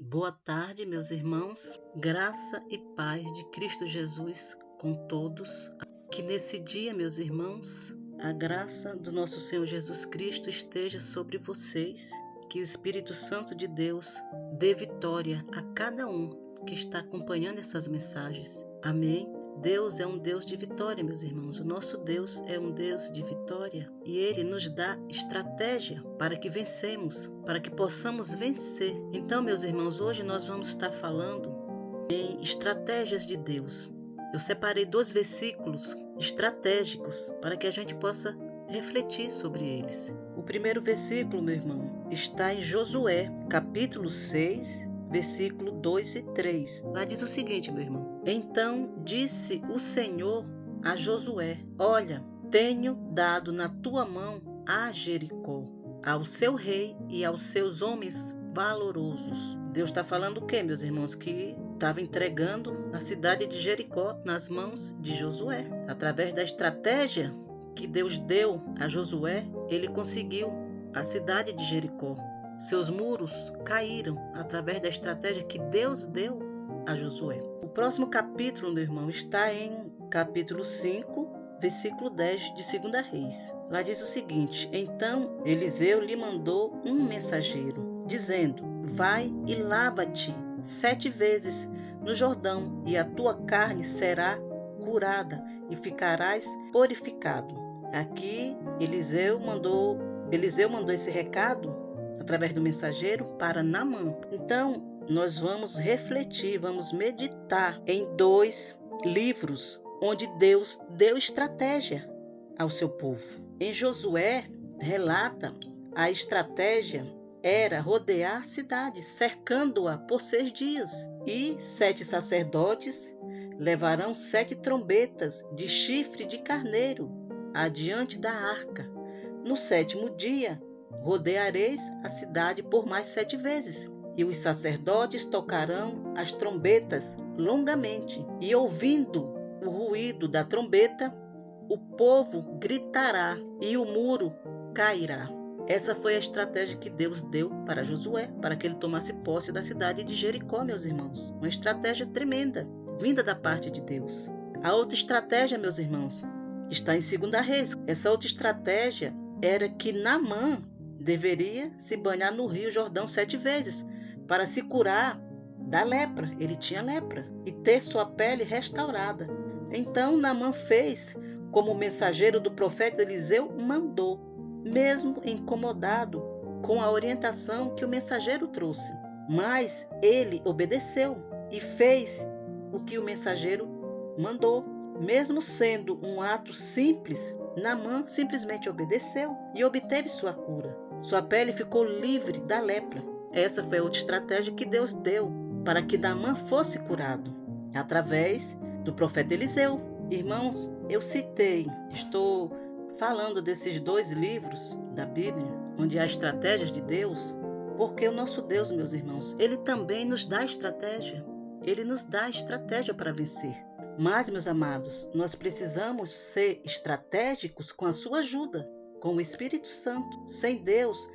Boa tarde, meus irmãos. Graça e paz de Cristo Jesus com todos. Que nesse dia, meus irmãos, a graça do nosso Senhor Jesus Cristo esteja sobre vocês. Que o Espírito Santo de Deus dê vitória a cada um que está acompanhando essas mensagens. Amém. Deus é um Deus de vitória, meus irmãos. O nosso Deus é um Deus de vitória e Ele nos dá estratégia para que vencemos, para que possamos vencer. Então, meus irmãos, hoje nós vamos estar falando em estratégias de Deus. Eu separei 2 versículos estratégicos para que a gente possa refletir sobre eles. O primeiro versículo, meu irmão, está em Josué, capítulo 6, versículo 2 e 3. Lá diz o seguinte, meu irmão. Então disse o Senhor a Josué: Olha, tenho dado na tua mão a Jericó, ao seu rei e aos seus homens valorosos. Deus está falando o quê, meus irmãos? Que estava entregando a cidade de Jericó nas mãos de Josué. Através da estratégia que Deus deu a Josué, ele conseguiu a cidade de Jericó. Seus muros caíram através da estratégia que Deus deu a Josué. O próximo capítulo, meu irmão, está em capítulo 5, versículo 10 de 2 Reis. Lá diz o seguinte: Então Eliseu lhe mandou um mensageiro, dizendo: Vai e lava-te 7 vezes no Jordão, e a tua carne será curada e ficarás purificado. Aqui Eliseu mandou esse recado através do mensageiro para Naamã. Então, nós vamos refletir, vamos meditar em 2 livros onde Deus deu estratégia ao seu povo. Em Josué, relata a estratégia era rodear a cidade, cercando-a por 6 dias. E 7 sacerdotes levarão 7 trombetas de chifre de carneiro adiante da arca. No 7º dia, rodeareis a cidade por mais 7 vezes, e os sacerdotes tocarão as trombetas longamente, e ouvindo o ruído da trombeta, o povo gritará e o muro cairá. Essa foi a estratégia que Deus deu para Josué, para que ele tomasse posse da cidade de Jericó, meus irmãos. Uma estratégia tremenda, vinda da parte de Deus. A outra estratégia, meus irmãos, está em 2 Reis. Essa outra estratégia era que Naamã deveria se banhar no rio Jordão 7 vezes para se curar da lepra. Ele tinha lepra e ter sua pele restaurada. Então Naamã fez como o mensageiro do profeta Eliseu mandou, mesmo incomodado com a orientação que o mensageiro trouxe. Mas ele obedeceu e fez o que o mensageiro mandou. Mesmo sendo um ato simples, Naamã simplesmente obedeceu e obteve sua cura. Sua pele ficou livre da lepra. Essa foi a outra estratégia que Deus deu para que Naamã fosse curado, através do profeta Eliseu. Irmãos, estou falando desses 2 livros da Bíblia, onde há estratégias de Deus, porque o nosso Deus, meus irmãos, Ele também nos dá estratégia. Ele nos dá estratégia para vencer. Mas, meus amados, nós precisamos ser estratégicos com a sua ajuda, com o Espírito Santo. Sem Deus,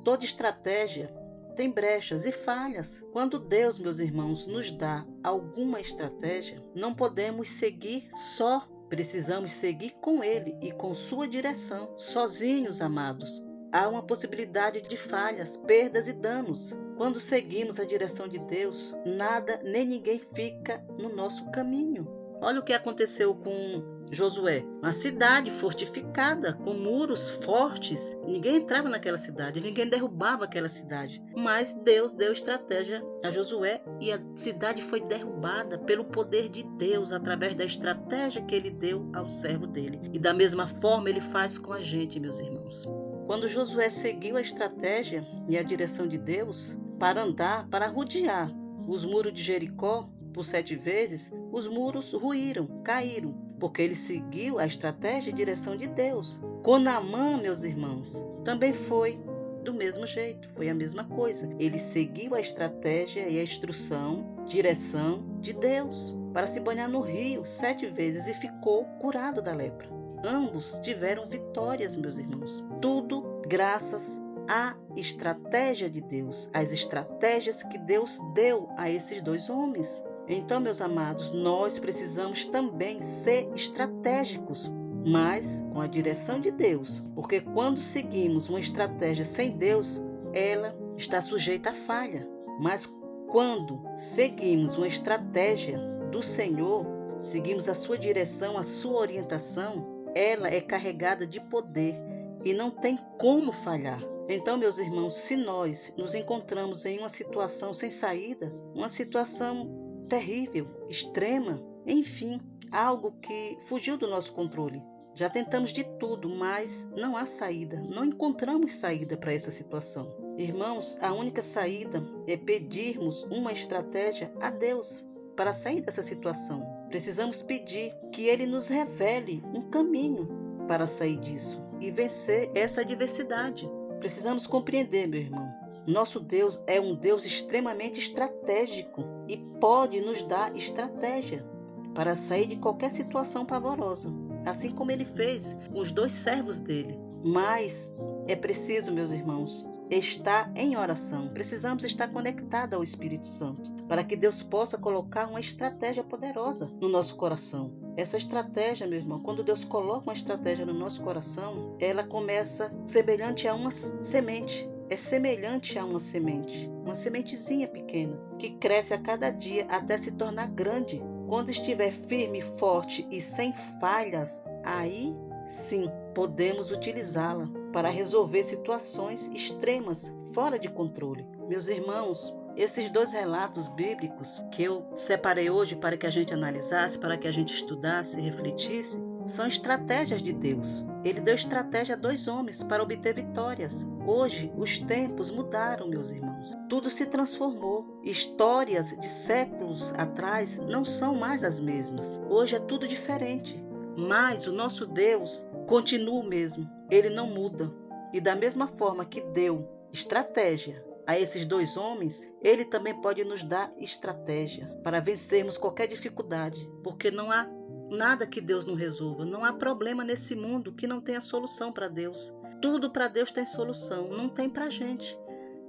toda estratégia tem brechas e falhas. Quando Deus, meus irmãos, nos dá alguma estratégia, não podemos seguir só. Precisamos seguir com Ele e com sua direção. Sozinhos, amados, há uma possibilidade de falhas, perdas e danos. Quando seguimos a direção de Deus, nada nem ninguém fica no nosso caminho. Olha o que aconteceu com Josué. Uma cidade fortificada, com muros fortes. Ninguém entrava naquela cidade, ninguém derrubava aquela cidade. Mas Deus deu estratégia a Josué e a cidade foi derrubada pelo poder de Deus, através da estratégia que ele deu ao servo dele. E da mesma forma ele faz com a gente, meus irmãos. Quando Josué seguiu a estratégia e a direção de Deus para rodear os muros de Jericó por 7 vezes, os muros ruíram, caíram, porque ele seguiu a estratégia e direção de Deus. Com Naamã, meus irmãos, também foi do mesmo jeito, foi a mesma coisa. Ele seguiu a estratégia e a instrução, direção de Deus, para se banhar no rio 7 vezes e ficou curado da lepra. Ambos tiveram vitórias, meus irmãos. Tudo graças a estratégia de Deus, as estratégias que Deus deu a esses dois homens. Então, meus amados, nós precisamos também ser estratégicos, mas com a direção de Deus, porque quando seguimos uma estratégia sem Deus, ela está sujeita à falha. Mas quando seguimos uma estratégia do Senhor, seguimos a sua direção, a sua orientação, ela é carregada de poder e não tem como falhar. Então, meus irmãos, se nós nos encontramos em uma situação sem saída, uma situação terrível, extrema, enfim, algo que fugiu do nosso controle. Já tentamos de tudo, mas não há saída, não encontramos saída para essa situação. Irmãos, a única saída é pedirmos uma estratégia a Deus para sair dessa situação. Precisamos pedir que Ele nos revele um caminho para sair disso e vencer essa adversidade. Precisamos compreender, meu irmão. Nosso Deus é um Deus extremamente estratégico e pode nos dar estratégia para sair de qualquer situação pavorosa, assim como Ele fez com os dois servos dele. Mas é preciso, meus irmãos, estar em oração. Precisamos estar conectados ao Espírito Santo para que Deus possa colocar uma estratégia poderosa no nosso coração. Essa estratégia, meu irmão, quando Deus coloca uma estratégia no nosso coração, ela começa semelhante a uma semente. É semelhante a uma sementezinha pequena, que cresce a cada dia até se tornar grande. Quando estiver firme, forte e sem falhas, aí sim podemos utilizá-la para resolver situações extremas, fora de controle. Meus irmãos, esses dois relatos bíblicos que eu separei hoje para que a gente analisasse, para que a gente estudasse e refletisse, são estratégias de Deus. Ele deu estratégia a dois homens para obter vitórias. Hoje, os tempos mudaram, meus irmãos. Tudo se transformou. Histórias de séculos atrás não são mais as mesmas. Hoje é tudo diferente. Mas o nosso Deus continua o mesmo. Ele não muda. E da mesma forma que deu estratégia a esses dois homens, Ele também pode nos dar estratégias para vencermos qualquer dificuldade. Porque não há nada que Deus não resolva. Não há problema nesse mundo que não tenha solução para Deus. Tudo para Deus tem solução, não tem para a gente.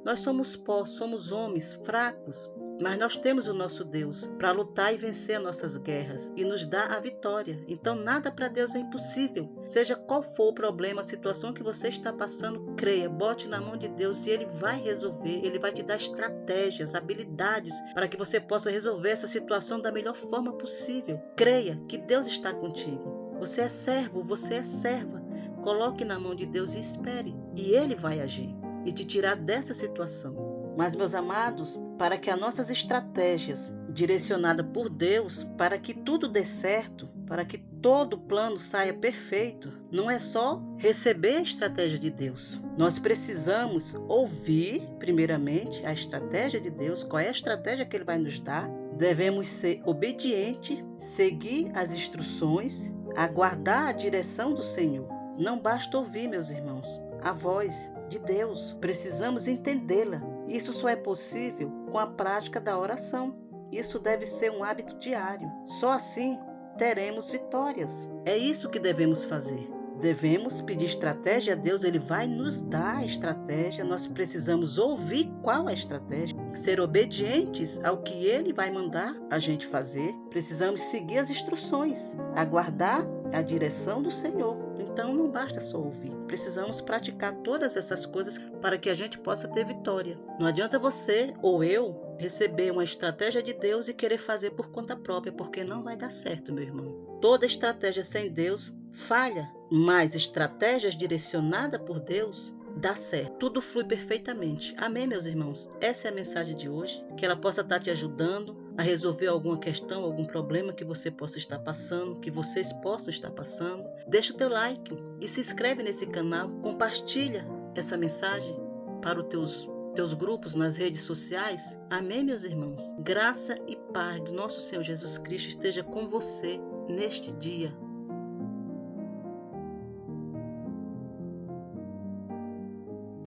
Nós somos pó, somos homens fracos, mas nós temos o nosso Deus para lutar e vencer nossas guerras e nos dar a vitória. Então nada para Deus é impossível. Seja qual for o problema, a situação que você está passando, creia, bote na mão de Deus e Ele vai resolver. Ele vai te dar estratégias, habilidades para que você possa resolver essa situação da melhor forma possível. Creia que Deus está contigo. Você é servo, você é serva. Coloque na mão de Deus e espere. E Ele vai agir e te tirar dessa situação. Mas, meus amados, para que as nossas estratégias direcionadas por Deus, para que tudo dê certo, para que todo plano saia perfeito, não é só receber a estratégia de Deus. Nós precisamos ouvir, primeiramente, a estratégia de Deus, qual é a estratégia que Ele vai nos dar. Devemos ser obedientes, seguir as instruções, aguardar a direção do Senhor. Não basta ouvir, meus irmãos, a voz de Deus. Precisamos entendê-la. Isso só é possível com a prática da oração. Isso deve ser um hábito diário. Só assim teremos vitórias. É isso que devemos fazer. Devemos pedir estratégia a Deus, Ele vai nos dar a estratégia. Nós precisamos ouvir qual é a estratégia, ser obedientes ao que Ele vai mandar a gente fazer. Precisamos seguir as instruções, aguardar a direção do Senhor. Então não basta só ouvir, precisamos praticar todas essas coisas para que a gente possa ter vitória. Não adianta você ou eu receber uma estratégia de Deus e querer fazer por conta própria, porque não vai dar certo, meu irmão. Toda estratégia sem Deus falha, mas estratégias direcionadas por Deus dá certo. Tudo flui perfeitamente. Amém, meus irmãos? Essa é a mensagem de hoje, que ela possa estar te ajudando a resolver alguma questão, algum problema que você possa estar passando, que vocês possam estar passando. Deixa o teu like e se inscreve nesse canal, compartilha essa mensagem para os teus grupos nas redes sociais. Amém, meus irmãos? Graça e paz do nosso Senhor Jesus Cristo esteja com você neste dia.